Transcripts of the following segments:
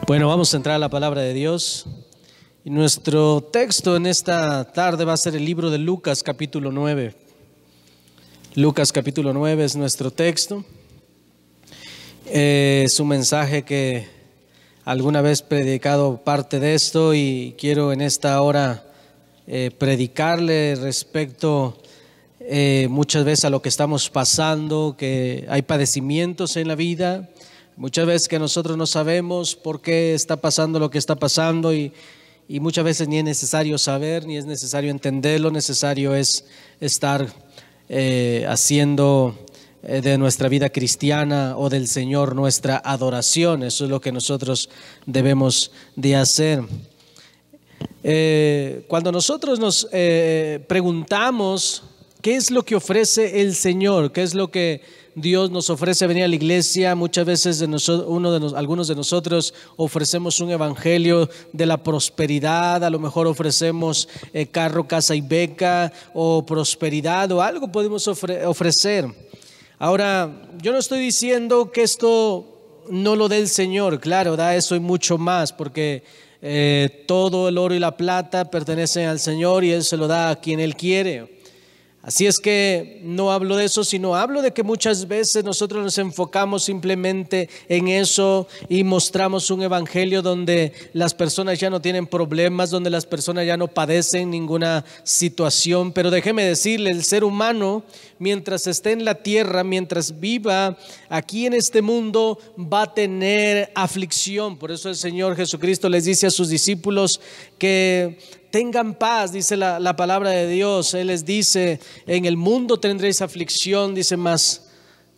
Bueno, vamos a entrar a la palabra de Dios. Y nuestro texto en esta tarde va a ser el libro de Lucas capítulo 9. Lucas capítulo 9 es nuestro texto. Es un mensaje que alguna vez he predicado parte de esto y quiero en esta hora predicarle respecto muchas veces a lo que estamos pasando, que hay padecimientos en la vida. Muchas veces que nosotros no sabemos por qué está pasando lo que está pasando y muchas veces ni es necesario saber, ni es necesario entenderlo, necesario es estar haciendo de nuestra vida cristiana o del Señor nuestra adoración. Eso es lo que nosotros debemos de hacer. Cuando nosotros nos preguntamos qué es lo que ofrece el Señor, qué es lo que Dios nos ofrece venir a la iglesia, muchas veces algunos de nosotros ofrecemos un evangelio de la prosperidad, a lo mejor ofrecemos carro, casa y beca, o prosperidad, o algo podemos ofrecer. Ahora, yo no estoy diciendo que esto no lo dé el Señor, claro, da eso y mucho más, porque todo el oro y la plata pertenecen al Señor y Él se lo da a quien Él quiere. Así es que no hablo de eso, sino hablo de que muchas veces nosotros nos enfocamos simplemente en eso y mostramos un evangelio donde las personas ya no tienen problemas, donde las personas ya no padecen ninguna situación. Pero déjeme decirle, el ser humano, mientras esté en la tierra, mientras viva aquí en este mundo, va a tener aflicción. Por eso el Señor Jesucristo les dice a sus discípulos que tengan paz, dice la palabra de Dios. Él les dice, en el mundo tendréis aflicción, dice, mas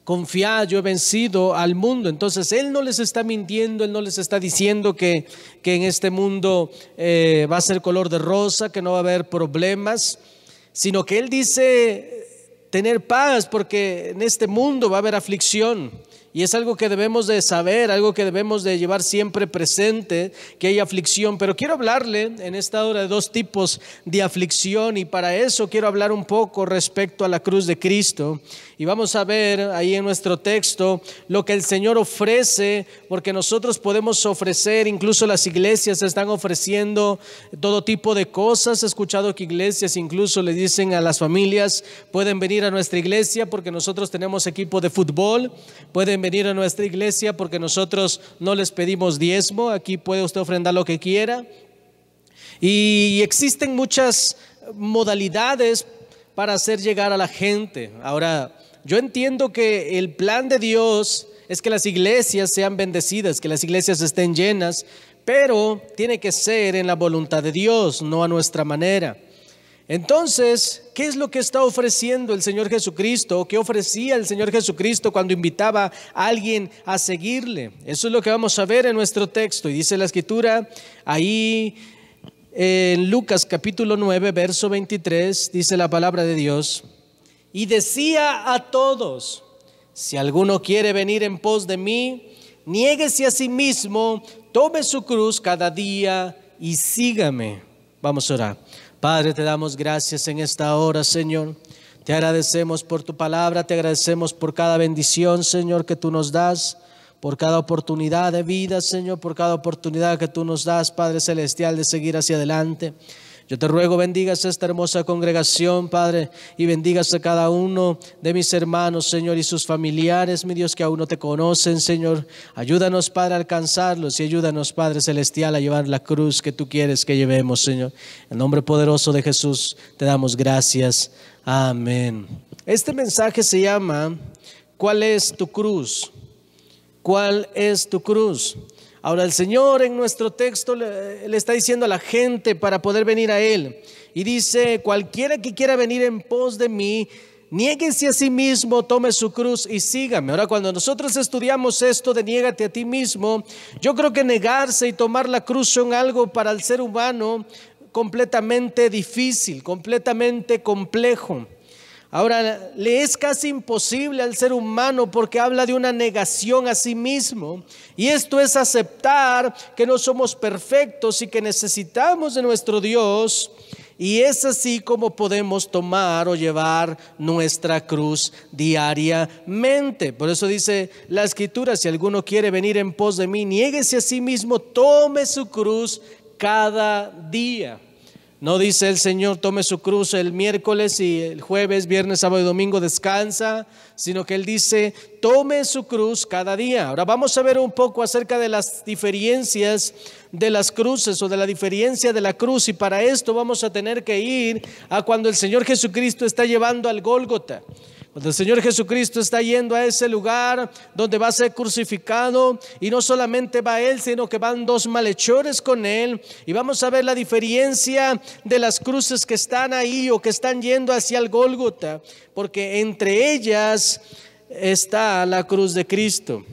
confiad, yo he vencido al mundo. Entonces Él no les está mintiendo, Él no les está diciendo que en este mundo va a ser color de rosa, que no va a haber problemas, sino que Él dice tener paz, porque en este mundo va a haber aflicción. Y es algo que debemos de saber, algo que debemos de llevar siempre presente, que hay aflicción. Pero quiero hablarle en esta hora de dos tipos de aflicción, y para eso quiero hablar un poco respecto a la cruz de Cristo. Y vamos a ver ahí en nuestro texto lo que el Señor ofrece, porque nosotros podemos ofrecer, incluso las iglesias están ofreciendo todo tipo de cosas. He escuchado que iglesias incluso le dicen a las familias, pueden venir a nuestra iglesia porque nosotros tenemos equipo de fútbol, pueden venir a nuestra iglesia porque nosotros no les pedimos diezmo, aquí puede usted ofrendar lo que quiera. Y existen muchas modalidades para hacer llegar a la gente. Ahora, yo entiendo que el plan de Dios es que las iglesias sean bendecidas, que las iglesias estén llenas, pero tiene que ser en la voluntad de Dios, no a nuestra manera. Entonces, ¿qué es lo que está ofreciendo el Señor Jesucristo? ¿Qué ofrecía el Señor Jesucristo cuando invitaba a alguien a seguirle? Eso es lo que vamos a ver en nuestro texto. Y dice la Escritura ahí en Lucas capítulo 9, verso 23, dice la palabra de Dios: y decía a todos, si alguno quiere venir en pos de mí, niéguese a sí mismo, tome su cruz cada día y sígame. Vamos a orar. Padre, te damos gracias en esta hora, Señor. Te agradecemos por tu palabra, te agradecemos por cada bendición, Señor, que tú nos das, por cada oportunidad de vida, Señor, por cada oportunidad que tú nos das, Padre Celestial, de seguir hacia adelante. Yo te ruego, bendigas esta hermosa congregación, Padre, y bendigas a cada uno de mis hermanos, Señor, y sus familiares, mi Dios, que aún no te conocen, Señor. Ayúdanos, Padre, a alcanzarlos, y ayúdanos, Padre Celestial, a llevar la cruz que tú quieres que llevemos, Señor. En el nombre poderoso de Jesús te damos gracias. Amén. Este mensaje se llama ¿cuál es tu cruz? ¿Cuál es tu cruz? Ahora el Señor en nuestro texto le está diciendo a la gente para poder venir a Él. Y dice, cualquiera que quiera venir en pos de mí, niéguese a sí mismo, tome su cruz y sígame. Ahora, cuando nosotros estudiamos esto de niégate a ti mismo, yo creo que negarse y tomar la cruz son algo para el ser humano completamente difícil, completamente complejo. Ahora, le es casi imposible al ser humano porque habla de una negación a sí mismo. Y esto es aceptar que no somos perfectos y que necesitamos de nuestro Dios Y es así como podemos tomar o llevar nuestra cruz diariamente. Por eso dice la Escritura, si alguno quiere venir en pos de mí, niéguese a sí mismo, tome su cruz cada día. No dice el Señor, tome su cruz el miércoles y el jueves, viernes, sábado y domingo descansa, sino que Él dice, tome su cruz cada día. Ahora vamos a ver un poco acerca de las diferencias de las cruces o de la diferencia de la cruz, y para esto vamos a tener que ir a cuando el Señor Jesucristo está llevando al Gólgota. Cuando el Señor Jesucristo está yendo a ese lugar donde va a ser crucificado, y no solamente va Él, sino que van dos malhechores con Él, y vamos a ver la diferencia de las cruces que están ahí o que están yendo hacia el Gólgota, porque entre ellas está la cruz de Cristo.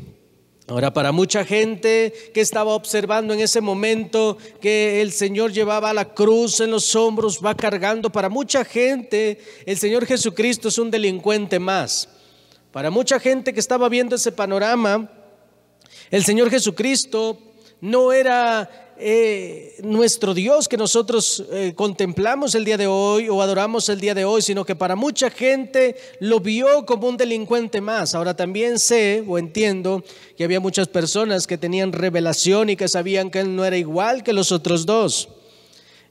Ahora, para mucha gente que estaba observando en ese momento que el Señor llevaba la cruz en los hombros, va cargando, para mucha gente el Señor Jesucristo es un delincuente más. Para mucha gente que estaba viendo ese panorama, el Señor Jesucristo no era nuestro Dios que nosotros contemplamos el día de hoy o adoramos el día de hoy, sino que para mucha gente lo vio como un delincuente más. Ahora también sé o entiendo que había muchas personas que tenían revelación y que sabían que Él no era igual que los otros dos.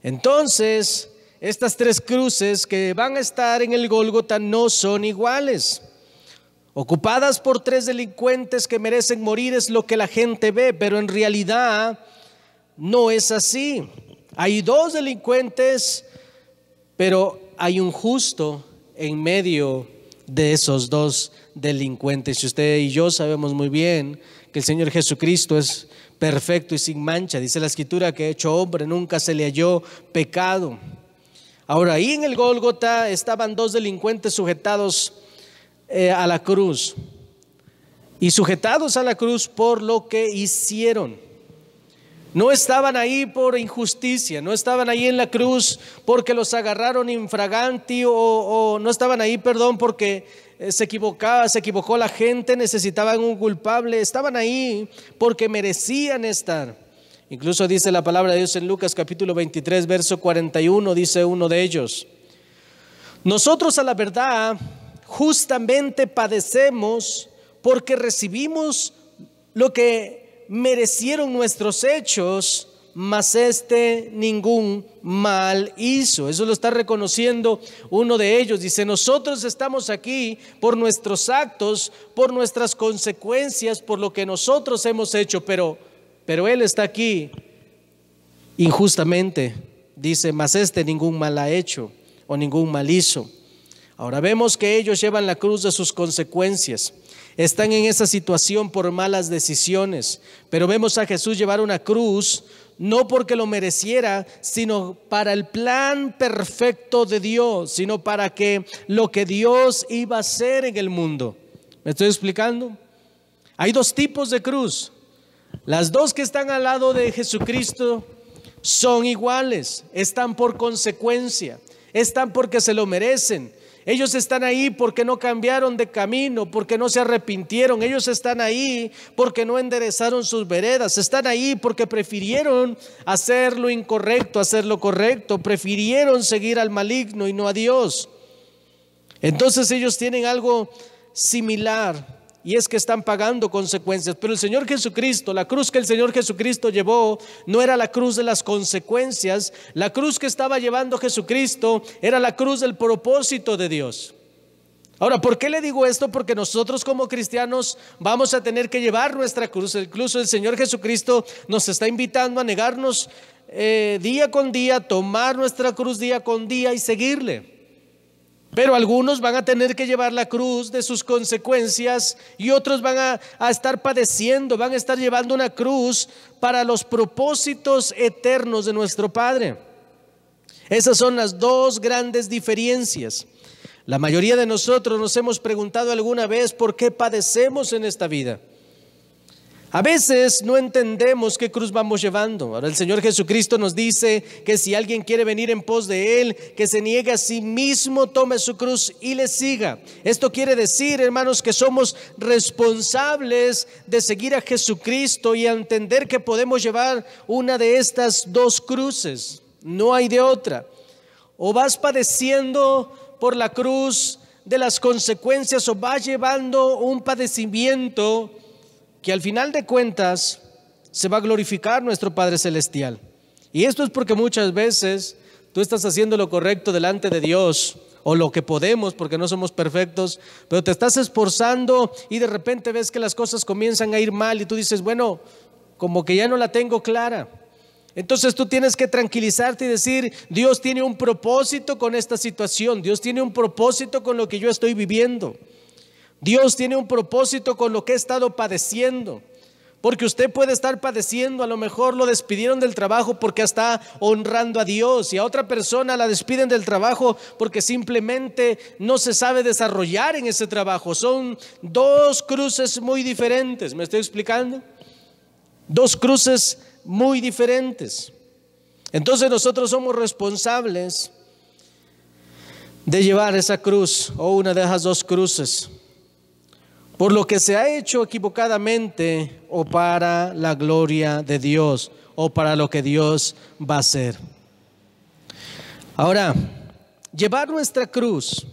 Entonces, estas tres cruces que van a estar en el Gólgota no son iguales. Ocupadas por tres delincuentes que merecen morir es lo que la gente ve, pero en realidad no es así. Hay dos delincuentes, pero hay un justo en medio de esos dos delincuentes. Y usted y yo sabemos muy bien que el Señor Jesucristo es perfecto y sin mancha. Dice la Escritura que hecho hombre nunca se le halló pecado. Ahora, ahí en el Gólgota estaban dos delincuentes sujetados a la cruz, y sujetados a la cruz por lo que hicieron. No estaban ahí por injusticia, no estaban ahí en la cruz porque los agarraron infraganti o no estaban ahí, porque se equivocó la gente, necesitaban un culpable. Estaban ahí porque merecían estar. Incluso dice la palabra de Dios en Lucas capítulo 23, verso 41, dice uno de ellos: nosotros a la verdad justamente padecemos porque recibimos lo que merecieron nuestros hechos, mas ningún mal hizo. Eso lo está reconociendo uno de ellos. Dice, nosotros estamos aquí por nuestros actos, por nuestras consecuencias, por lo que nosotros hemos hecho, pero Él está aquí injustamente. Dice, mas ningún mal ha hecho o ningún mal hizo. Ahora vemos que ellos llevan la cruz de sus consecuencias. Están en esa situación por malas decisiones, pero vemos a Jesús llevar una cruz no porque lo mereciera, sino para el plan perfecto de Dios, sino para que lo que Dios iba a hacer en el mundo. ¿Me estoy explicando? Hay dos tipos de cruz. Las dos que están al lado de Jesucristo son iguales, están por consecuencia, están porque se lo merecen. Ellos están ahí porque no cambiaron de camino, porque no se arrepintieron. Ellos están ahí porque no enderezaron sus veredas. Están ahí porque prefirieron hacer lo incorrecto, hacer lo correcto. Prefirieron seguir al maligno y no a Dios. Entonces ellos tienen algo similar, y es que están pagando consecuencias. Pero el Señor Jesucristo, la cruz que el Señor Jesucristo llevó, no era la cruz de las consecuencias. La cruz que estaba llevando Jesucristo era la cruz del propósito de Dios. Ahora, ¿por qué le digo esto? Porque nosotros como cristianos vamos a tener que llevar nuestra cruz. Incluso el Señor Jesucristo nos está invitando a negarnos día con día, tomar nuestra cruz día con día y seguirle. Pero algunos van a tener que llevar la cruz de sus consecuencias, y otros van a estar padeciendo, van a estar llevando una cruz para los propósitos eternos de nuestro Padre. Esas son las dos grandes diferencias. La mayoría de nosotros nos hemos preguntado alguna vez por qué padecemos en esta vida. A veces no entendemos qué cruz vamos llevando. Ahora el Señor Jesucristo nos dice que si alguien quiere venir en pos de Él, que se niegue a sí mismo, tome su cruz y le siga. Esto quiere decir, hermanos, que somos responsables de seguir a Jesucristo y a entender que podemos llevar una de estas dos cruces. No hay de otra. o vas padeciendo por la cruz de las consecuencias, o vas llevando un padecimiento que al final de cuentas se va a glorificar nuestro Padre Celestial. Y esto es porque muchas veces tú estás haciendo lo correcto delante de Dios, o lo que podemos, porque no somos perfectos, pero te estás esforzando y de repente ves que las cosas comienzan a ir mal y tú dices, bueno, como que ya no la tengo clara. Entonces tú tienes que tranquilizarte y decir, Dios tiene un propósito con esta situación, Dios tiene un propósito con lo que yo estoy viviendo, Dios tiene un propósito con lo que he estado padeciendo. Porque usted puede estar padeciendo, a lo mejor lo despidieron del trabajo porque está honrando a Dios, y a otra persona la despiden del trabajo porque simplemente no se sabe desarrollar en ese trabajo. Son dos cruces muy diferentes, ¿me estoy explicando? Dos cruces muy diferentes. Entonces nosotros somos responsables de llevar esa cruz, o una de esas dos cruces, por lo que se ha hecho equivocadamente, o para la gloria de Dios, o para lo que Dios va a hacer. Ahora, llevar nuestra cruz,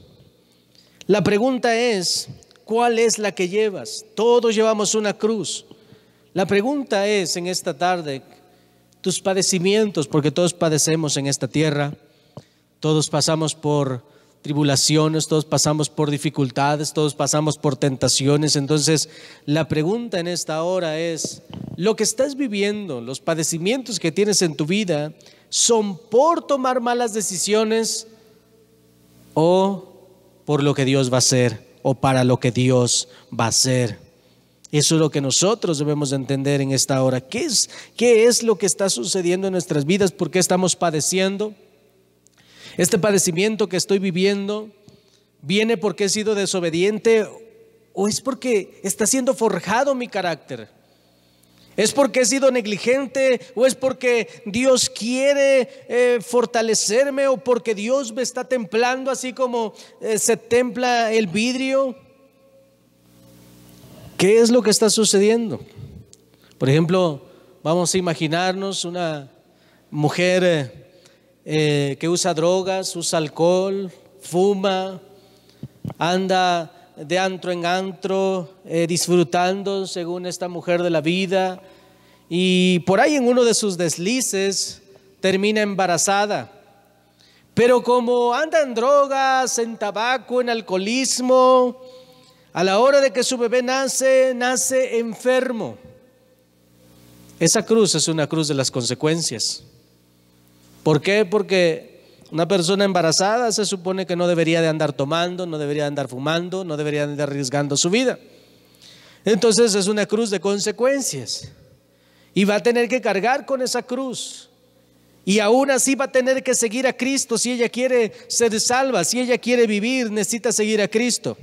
la pregunta es, ¿cuál es la que llevas? Todos llevamos una cruz. La pregunta es en esta tarde, tus padecimientos, porque todos padecemos en esta tierra, todos pasamos por tribulaciones, todos pasamos por dificultades, todos pasamos por tentaciones. Entonces la pregunta en esta hora es, lo que estás viviendo, los padecimientos que tienes en tu vida, ¿son por tomar malas decisiones o por lo que Dios va a hacer, o para lo que Dios va a hacer? Eso es lo que nosotros debemos de entender en esta hora. ¿Qué es lo que está sucediendo en nuestras vidas? ¿Por qué estamos padeciendo? Este padecimiento que estoy viviendo, ¿viene porque he sido desobediente, o es porque está siendo forjado mi carácter? ¿Es porque he sido negligente, o es porque Dios quiere fortalecerme, o porque Dios me está templando así como se templa el vidrio? ¿Qué es lo que está sucediendo? Por ejemplo, vamos a imaginarnos una mujer que usa drogas, usa alcohol, fuma, anda de antro en antro, disfrutando según esta mujer de la vida, y por ahí en uno de sus deslices termina embarazada. Pero como anda en drogas, en tabaco, en alcoholismo, a la hora de que su bebé nace enfermo. Esa cruz es una cruz de las consecuencias. ¿Por qué? Porque una persona embarazada se supone que no debería de andar tomando, no debería de andar fumando, no debería de andar arriesgando su vida. Entonces es una cruz de consecuencias, y va a tener que cargar con esa cruz, y aún así va a tener que seguir a Cristo. Si ella quiere ser salva, si ella quiere vivir, necesita seguir a Cristo.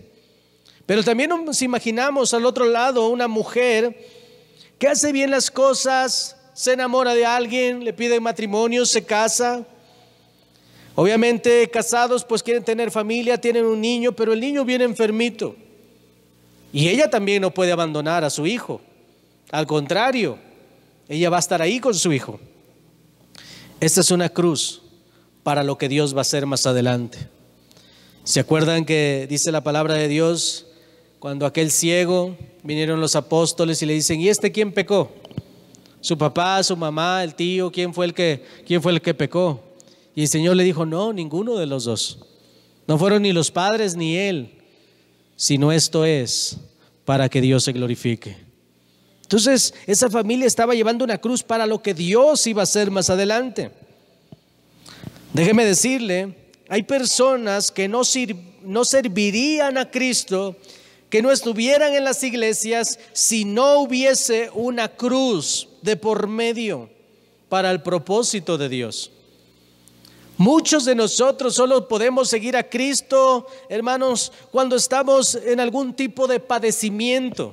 Pero también nos imaginamos al otro lado una mujer que hace bien las cosas, se enamora de alguien, le pide matrimonio, se casa. Obviamente casados pues quieren tener familia, tienen un niño, pero el niño viene enfermito, y ella también no puede abandonar a su hijo. Al contrario, ella va a estar ahí con su hijo. Esta es una cruz para lo que Dios va a hacer más adelante. ¿Se acuerdan que dice la palabra de Dios, cuando aquel ciego vinieron los apóstoles y le dicen, ¿y este quién pecó? ¿Su papá, su mamá, el tío? ¿Quién fue el que pecó? Y el Señor le dijo, no, ninguno de los dos. No fueron ni los padres ni él, sino esto es para que Dios se glorifique. Entonces esa familia estaba llevando una cruz para lo que Dios iba a hacer más adelante. Déjeme decirle, hay personas que no servirían a Cristo, que no estuvieran en las iglesias, si no hubiese una cruz de por medio para el propósito de Dios. Muchos de nosotros solo podemos seguir a Cristo, hermanos, cuando estamos en algún tipo de padecimiento.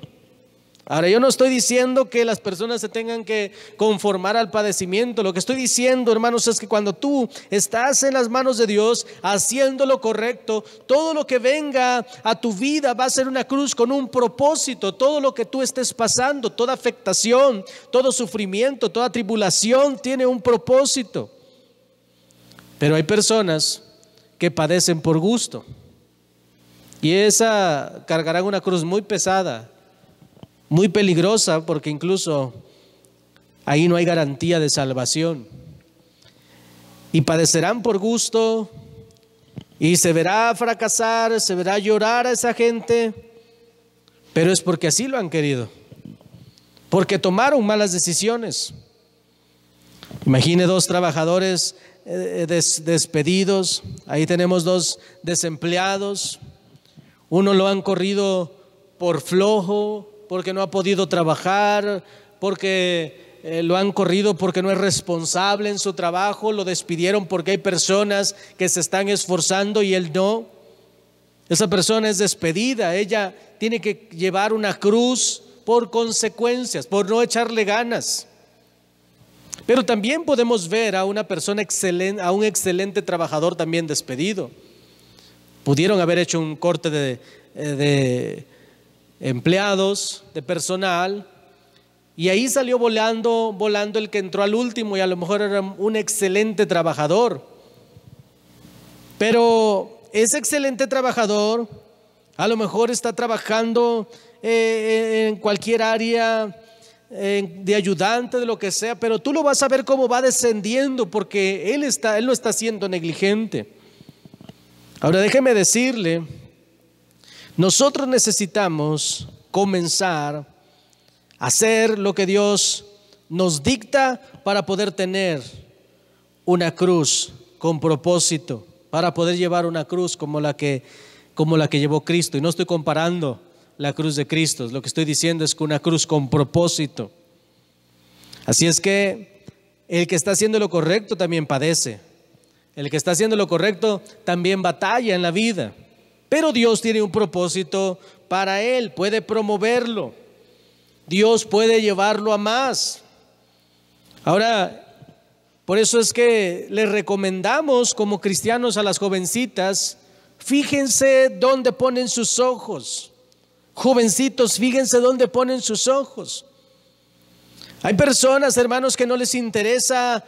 Ahora, yo no estoy diciendo que las personas se tengan que conformar al padecimiento. Lo que estoy diciendo, hermanos, es que cuando tú estás en las manos de Dios, haciendo lo correcto, todo lo que venga a tu vida va a ser una cruz con un propósito. Todo lo que tú estés pasando, toda afectación, todo sufrimiento, toda tribulación tiene un propósito. Pero hay personas que padecen por gusto. Y esa cargarán una cruz muy pesada, muy peligrosa, porque incluso ahí no hay garantía de salvación. Y padecerán por gusto, y se verá fracasar, se verá llorar a esa gente, pero es porque así lo han querido, porque tomaron malas decisiones. Imagine dos trabajadores despedidos, ahí tenemos dos desempleados. Uno lo han corrido por flojo, porque no ha podido trabajar, porque lo han corrido porque no es responsable en su trabajo, lo despidieron porque hay personas que se están esforzando y él no. Esa persona es despedida, ella tiene que llevar una cruz por consecuencias, por no echarle ganas. Pero también podemos ver a una persona excelente, a un excelente trabajador también despedido. Pudieron haber hecho un corte de empleados, de personal, y ahí salió volando el que entró al último, y a lo mejor era un excelente trabajador. Pero ese excelente trabajador a lo mejor está trabajando en cualquier área de ayudante, de lo que sea, pero tú lo vas a ver cómo va descendiendo, porque él no está siendo negligente. Ahora déjeme decirle, nosotros necesitamos comenzar a hacer lo que Dios nos dicta para poder tener una cruz con propósito, para poder llevar una cruz como la que llevó Cristo. Y no estoy comparando la cruz de Cristo, lo que estoy diciendo es que una cruz con propósito. Así es que el que está haciendo lo correcto también padece. El que está haciendo lo correcto también batalla en la vida, pero Dios tiene un propósito para él, puede promoverlo, Dios puede llevarlo a más. Ahora, por eso es que les recomendamos como cristianos a las jovencitas, fíjense dónde ponen sus ojos. Jovencitos, fíjense dónde ponen sus ojos. Hay personas, hermanos, que no les interesa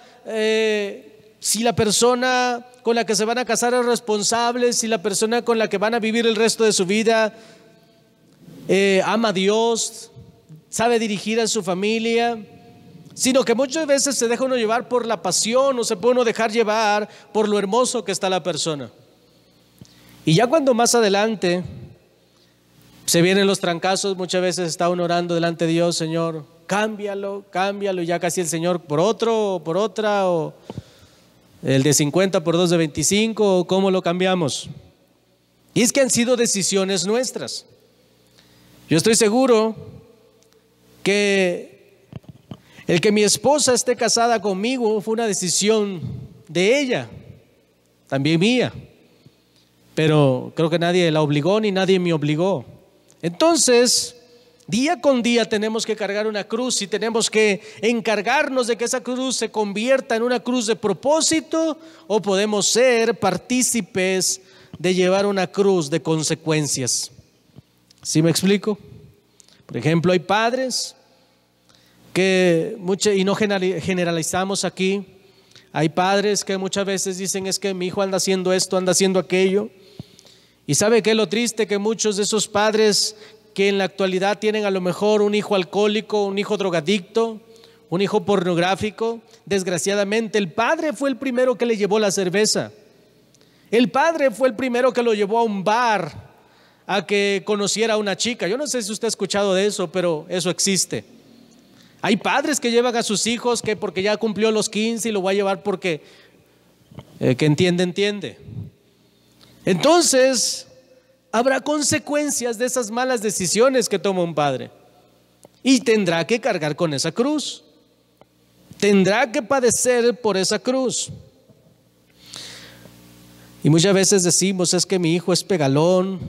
si la persona con la que se van a casar es responsable, si la persona con la que van a vivir el resto de su vida ama a Dios, sabe dirigir a su familia, sino que muchas veces se deja uno llevar por la pasión o se puede uno dejar llevar por lo hermoso que está la persona. Y ya cuando más adelante se vienen los trancazos, muchas veces está uno orando delante de Dios, Señor, cámbialo, y ya casi el Señor por otro o por otra, o el de 50 por 2 de 25, o cómo lo cambiamos. Y es que han sido decisiones nuestras. Yo estoy seguro que el que mi esposa esté casada conmigo fue una decisión de ella, también mía, pero creo que nadie la obligó ni nadie me obligó. Entonces, día con día tenemos que cargar una cruz y tenemos que encargarnos de que esa cruz se convierta en una cruz de propósito, o podemos ser partícipes de llevar una cruz de consecuencias. ¿Sí me explico? Por ejemplo, hay padres que y no generalizamos aquí, hay padres que muchas veces dicen es que mi hijo anda haciendo esto, anda haciendo aquello. Y ¿sabe qué es lo triste? Que muchos de esos padres que en la actualidad tienen a lo mejor un hijo alcohólico, un hijo drogadicto, un hijo pornográfico, desgraciadamente el padre fue el primero que le llevó la cerveza. El padre fue el primero que lo llevó a un bar a que conociera a una chica. Yo no sé si usted ha escuchado de eso, pero eso existe. Hay padres que llevan a sus hijos que porque ya cumplió los 15 y lo va a llevar porque que entiende. Entonces, habrá consecuencias de esas malas decisiones que toma un padre y tendrá que cargar con esa cruz, tendrá que padecer por esa cruz. Y muchas veces decimos es que mi hijo es pegalón,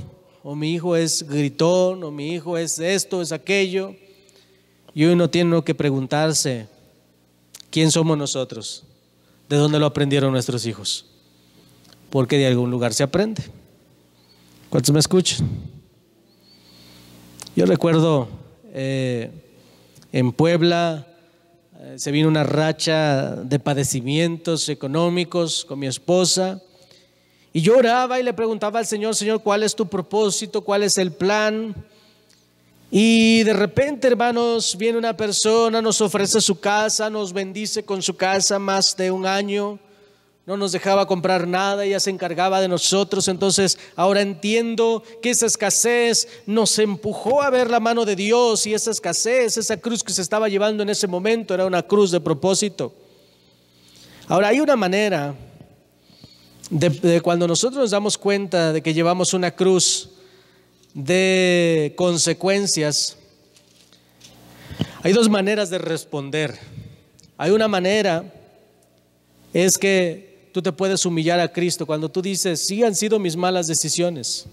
o mi hijo es gritón, o mi hijo es esto, es aquello. Y uno tiene que preguntarse, ¿quién somos nosotros? ¿De dónde lo aprendieron nuestros hijos? Porque de algún lugar se aprende. ¿Cuántos me escuchan? Yo recuerdo en Puebla Se vino una racha de padecimientos económicos con mi esposa. Y yo oraba y le preguntaba al Señor, Señor, ¿cuál es tu propósito? ¿Cuál es el plan? Y de repente, hermanos, viene una persona, nos ofrece su casa, nos bendice con su casa más de un año. No nos dejaba comprar nada, ella se encargaba de nosotros. Entonces ahora entiendo que esa escasez nos empujó a ver la mano de Dios, y esa escasez, esa cruz que se estaba llevando en ese momento era una cruz de propósito. Ahora hay una manera de cuando nosotros nos damos cuenta de que llevamos una cruz de consecuencias. Hay dos maneras de responder. Hay una manera, es que tú te puedes humillar a Cristo cuando tú dices, sí, han sido mis malas decisiones.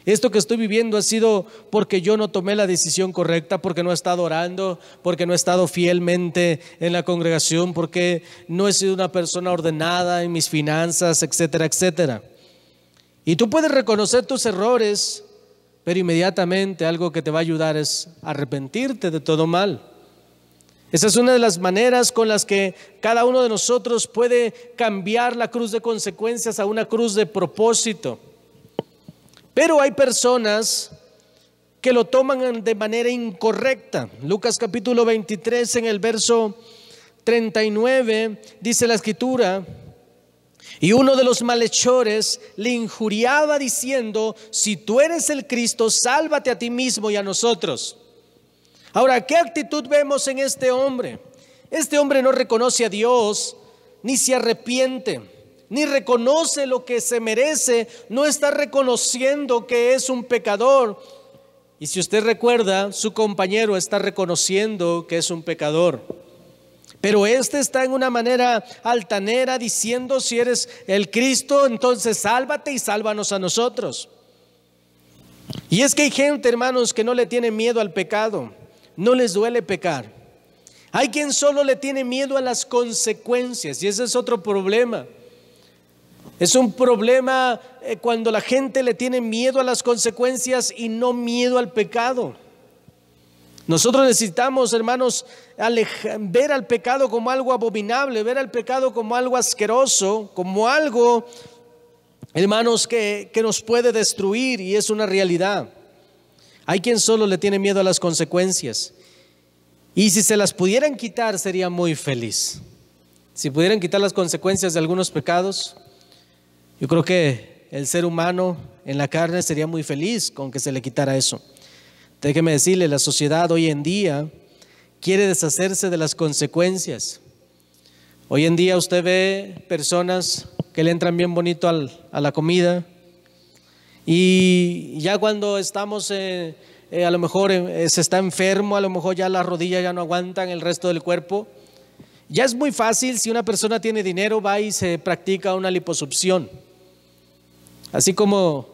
Esto que estoy viviendo ha sido porque yo no tomé la decisión correcta, porque no he estado orando, porque no he estado fielmente en la congregación, porque no he sido una persona ordenada en mis finanzas, etcétera, etcétera. Y tú puedes reconocer tus errores, pero inmediatamente algo que te va a ayudar es arrepentirte de todo mal. Esa es una de las maneras con las que cada uno de nosotros puede cambiar la cruz de consecuencias a una cruz de propósito. Pero hay personas que lo toman de manera incorrecta. Lucas capítulo 23, en el verso 39, dice la escritura: y uno de los malhechores le injuriaba diciendo, si tú eres el Cristo, sálvate a ti mismo y a nosotros. Ahora, ¿qué actitud vemos en este hombre? Este hombre no reconoce a Dios, ni se arrepiente, ni reconoce lo que se merece, no está reconociendo que es un pecador. Y si usted recuerda, su compañero está reconociendo que es un pecador. Pero este está en una manera altanera diciendo, si eres el Cristo, entonces sálvate y sálvanos a nosotros. Y es que hay gente, hermanos, que no le tiene miedo al pecado. No les duele pecar. Hay quien solo le tiene miedo a las consecuencias, y ese es otro problema. Es un problema cuando la gente le tiene miedo a las consecuencias y no miedo al pecado. Nosotros necesitamos, hermanos, ver al pecado como algo abominable, ver al pecado como algo asqueroso, como algo, hermanos, que nos puede destruir, y es una realidad. Hay quien solo le tiene miedo a las consecuencias, y si se las pudieran quitar sería muy feliz. Si pudieran quitar las consecuencias de algunos pecados, yo creo que el ser humano en la carne sería muy feliz con que se le quitara eso. Déjeme decirle, la sociedad hoy en día quiere deshacerse de las consecuencias. Hoy en día usted ve personas que le entran bien bonito a la comida, y ya cuando estamos a lo mejor se está enfermo, a lo mejor ya las rodillas ya no aguantan el resto del cuerpo. Ya es muy fácil, si una persona tiene dinero, va y se practica una liposucción. Así como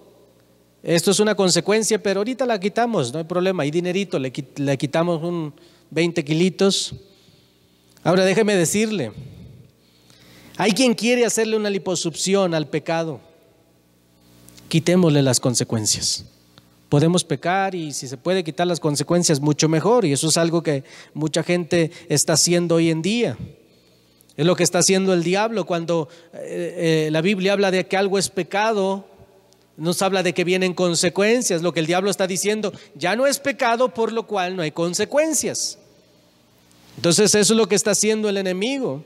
esto es una consecuencia, pero ahorita la quitamos, no hay problema, hay dinerito, le quitamos 20 kilitos. Ahora déjeme decirle, hay quien quiere hacerle una liposucción al pecado. Quitémosle las consecuencias. Podemos pecar, y si se puede quitar las consecuencias, mucho mejor. Y eso es algo que mucha gente está haciendo hoy en día. Es lo que está haciendo el diablo cuando la Biblia habla de que algo es pecado. Nos habla de que vienen consecuencias. Lo que el diablo está diciendo, ya no es pecado, por lo cual no hay consecuencias. Entonces eso es lo que está haciendo el enemigo.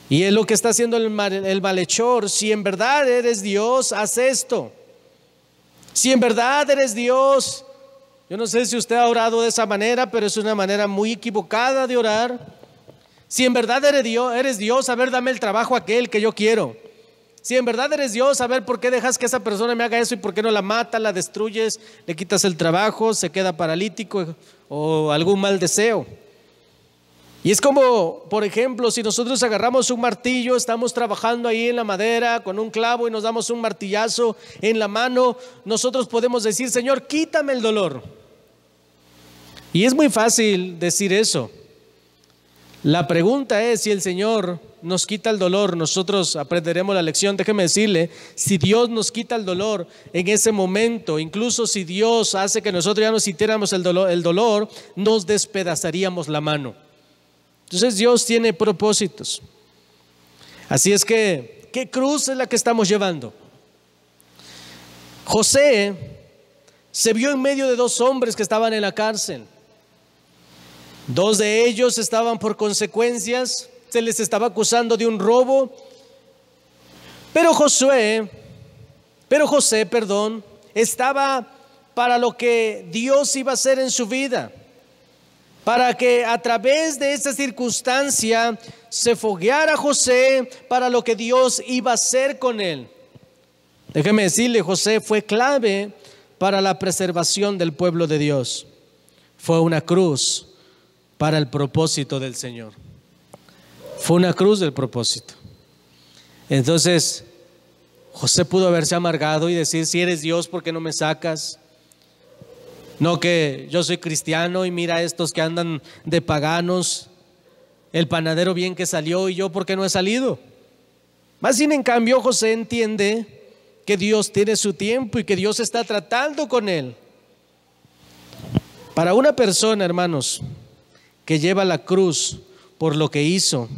Y es lo que está haciendo el malhechor. Si en verdad eres Dios, haz esto. Si en verdad eres Dios, yo no sé si usted ha orado de esa manera, pero es una manera muy equivocada de orar. Si en verdad eres Dios, a ver, dame el trabajo aquel que yo quiero. Si en verdad eres Dios, a ver, ¿por qué dejas que esa persona me haga eso? ¿Y por qué no la matas, la destruyes, le quitas el trabajo, se queda paralítico o algún mal deseo? Y es como, por ejemplo, si nosotros agarramos un martillo, estamos trabajando ahí en la madera con un clavo y nos damos un martillazo en la mano, nosotros podemos decir, Señor, quítame el dolor. Y es muy fácil decir eso. La pregunta es, si el Señor nos quita el dolor, nosotros aprenderemos la lección. Déjeme decirle, si Dios nos quita el dolor en ese momento, incluso si Dios hace que nosotros ya no sintiéramos el dolor, nos despedazaríamos la mano. Entonces Dios tiene propósitos. Así es que, ¿qué cruz es la que estamos llevando? José se vio en medio de dos hombres que estaban en la cárcel. Dos de ellos estaban por consecuencias, se les estaba acusando de un robo. Pero José, estaba para lo que Dios iba a hacer en su vida, para que a través de esa circunstancia se fogueara José para lo que Dios iba a hacer con él. Déjeme decirle, José fue clave para la preservación del pueblo de Dios. Fue una cruz para el propósito del Señor. Fue una cruz del propósito. Entonces, José pudo haberse amargado y decir: si eres Dios, ¿por qué no me sacas? No, que yo soy cristiano y mira estos que andan de paganos, el panadero bien que salió y yo ¿por qué no he salido? Más bien, en cambio, José entiende que Dios tiene su tiempo y que Dios está tratando con él. Para una persona, hermanos, que lleva la cruz por lo que hizo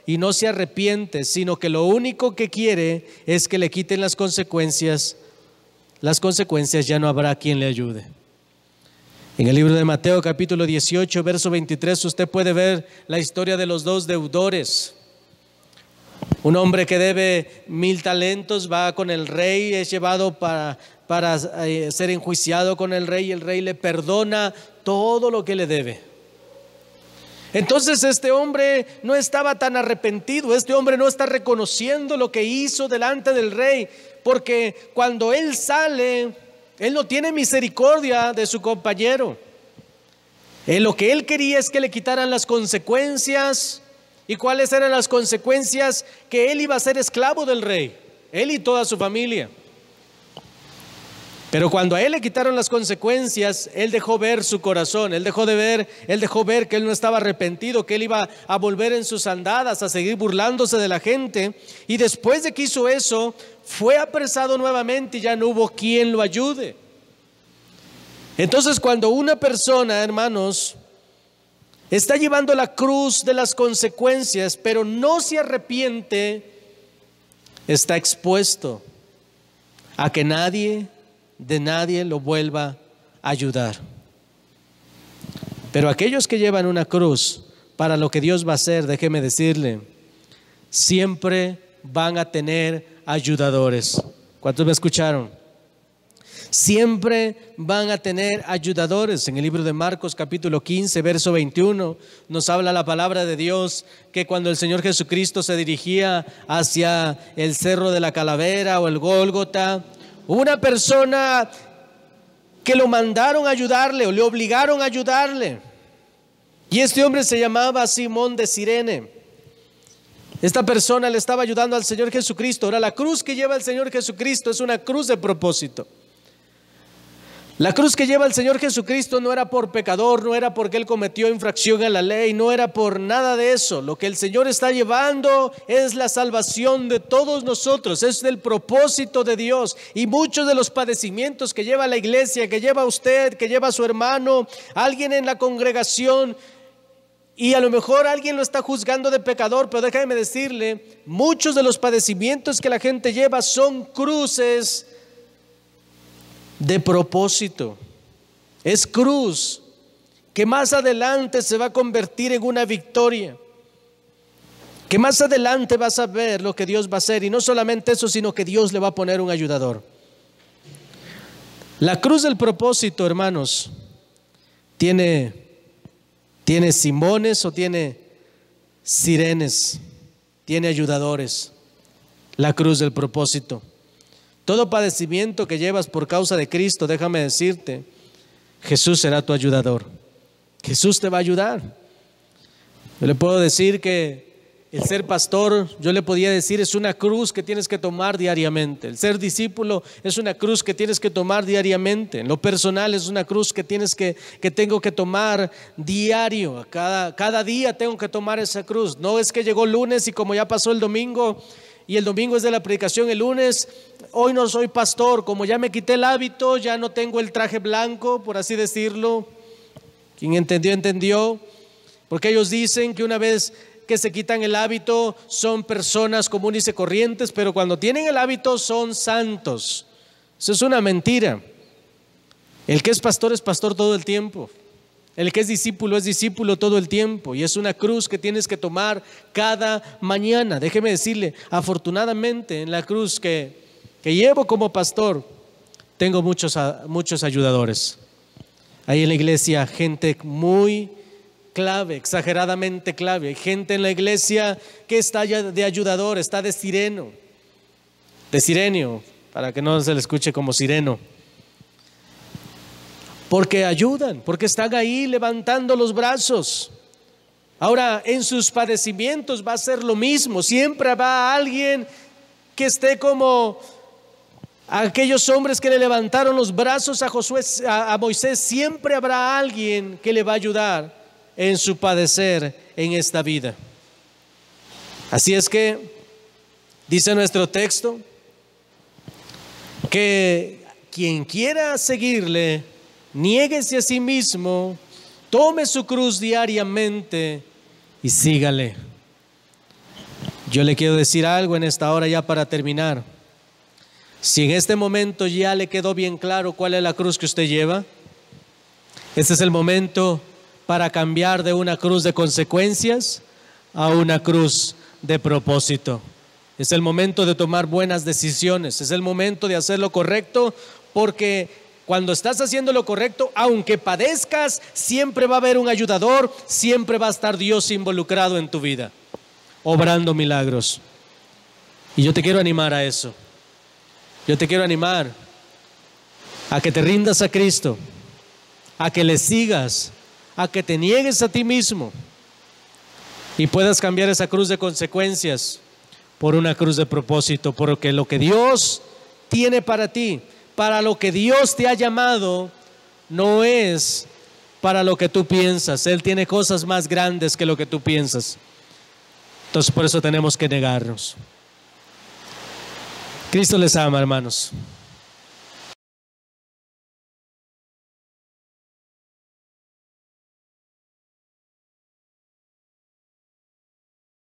y no se arrepiente, sino que lo único que quiere es que le quiten las consecuencias ya no habrá quien le ayude. En el libro de Mateo capítulo 18 verso 23 usted puede ver la historia de los dos deudores. Un hombre que debe 1000 talentos va con el rey, es llevado para ser enjuiciado con el rey, y el rey le perdona todo lo que le debe. Entonces este hombre no estaba tan arrepentido, este hombre no está reconociendo lo que hizo delante del rey, porque cuando él sale, él no tiene misericordia de su compañero. Lo que él quería es que le quitaran las consecuencias. ¿Y cuáles eran las consecuencias? Que él iba a ser esclavo del rey, él y toda su familia. Pero cuando a él le quitaron las consecuencias, él dejó ver su corazón, él dejó ver que él no estaba arrepentido, que él iba a volver en sus andadas, a seguir burlándose de la gente. Y después de que hizo eso, fue apresado nuevamente y ya no hubo quien lo ayude. Entonces, cuando una persona, hermanos, está llevando la cruz de las consecuencias, pero no se arrepiente, está expuesto a que nadie lo vuelva a ayudar. Pero aquellos que llevan una cruz para lo que Dios va a hacer, déjeme decirle, siempre van a tener ayudadores. ¿Cuántos me escucharon? Siempre van a tener ayudadores. En el libro de Marcos capítulo 15 verso 21 nos habla la palabra de Dios que cuando el Señor Jesucristo se dirigía hacia el cerro de la Calavera o el Gólgota, hubo una persona que lo mandaron a ayudarle o le obligaron a ayudarle, y este hombre se llamaba Simón de Cirene. Esta persona le estaba ayudando al Señor Jesucristo. Ahora, la cruz que lleva el Señor Jesucristo es una cruz de propósito. La cruz que lleva el Señor Jesucristo no era por pecador, no era porque él cometió infracción a la ley, no era por nada de eso. Lo que el Señor está llevando es la salvación de todos nosotros, es el propósito de Dios. Y muchos de los padecimientos que lleva la iglesia, que lleva usted, que lleva su hermano, alguien en la congregación, y a lo mejor alguien lo está juzgando de pecador, pero déjame decirle, muchos de los padecimientos que la gente lleva son cruces de propósito. Es cruz que más adelante se va a convertir en una victoria, que más adelante vas a ver lo que Dios va a hacer. Y no solamente eso, sino que Dios le va a poner un ayudador. La cruz del propósito, hermanos, tiene Simones o tiene sirenes, tiene ayudadores. La cruz del propósito. Todo padecimiento que llevas por causa de Cristo, déjame decirte, Jesús será tu ayudador. Jesús te va a ayudar. Yo le puedo decir que el ser pastor, yo le podía decir, es una cruz que tienes que tomar diariamente. El ser discípulo es una cruz que tienes que tomar diariamente. En lo personal es una cruz que tengo que tomar diario. Cada día tengo que tomar esa cruz. No es que llegó lunes y como ya pasó el domingo, y el domingo es de la predicación, el lunes, hoy no soy pastor, como ya me quité el hábito, ya no tengo el traje blanco, por así decirlo. Quien entendió, entendió. porque ellos dicen que una vez que se quitan el hábito son personas comunes y corrientes, pero cuando tienen el hábito son santos. Eso es una mentira. El que es pastor todo el tiempo. El que es discípulo todo el tiempo. Y es una cruz que tienes que tomar cada mañana. Déjeme decirle, afortunadamente en la cruz que llevo como pastor, tengo muchos ayudadores. Hay en la iglesia gente muy clave, exageradamente clave. Hay gente en la iglesia que está de ayudador, está de sirenio, para que no se le escuche como sireno. Porque ayudan, porque están ahí levantando los brazos. Ahora, en sus padecimientos va a ser lo mismo. Siempre va alguien que esté como aquellos hombres que le levantaron los brazos a Moisés. Siempre habrá alguien que le va a ayudar en su padecer en esta vida. Así es que dice nuestro texto que quien quiera seguirle, niéguese a sí mismo, tome su cruz diariamente y sígale. Yo le quiero decir algo en esta hora ya para terminar. Si en este momento ya le quedó bien claro cuál es la cruz que usted lleva, este es el momento para cambiar de una cruz de consecuencias a una cruz de propósito. Es el momento de tomar buenas decisiones, es el momento de hacer lo correcto, porque cuando estás haciendo lo correcto, aunque padezcas, siempre va a haber un ayudador, siempre va a estar Dios involucrado en tu vida, obrando milagros. Y yo te quiero animar a eso. Yo te quiero animar a que te rindas a Cristo, a que le sigas, a que te niegues a ti mismo y puedas cambiar esa cruz de consecuencias por una cruz de propósito, porque lo que Dios tiene para ti, para lo que Dios te ha llamado, no es para lo que tú piensas. Él tiene cosas más grandes que lo que tú piensas. Entonces por eso tenemos que negarnos. Cristo les ama, hermanos.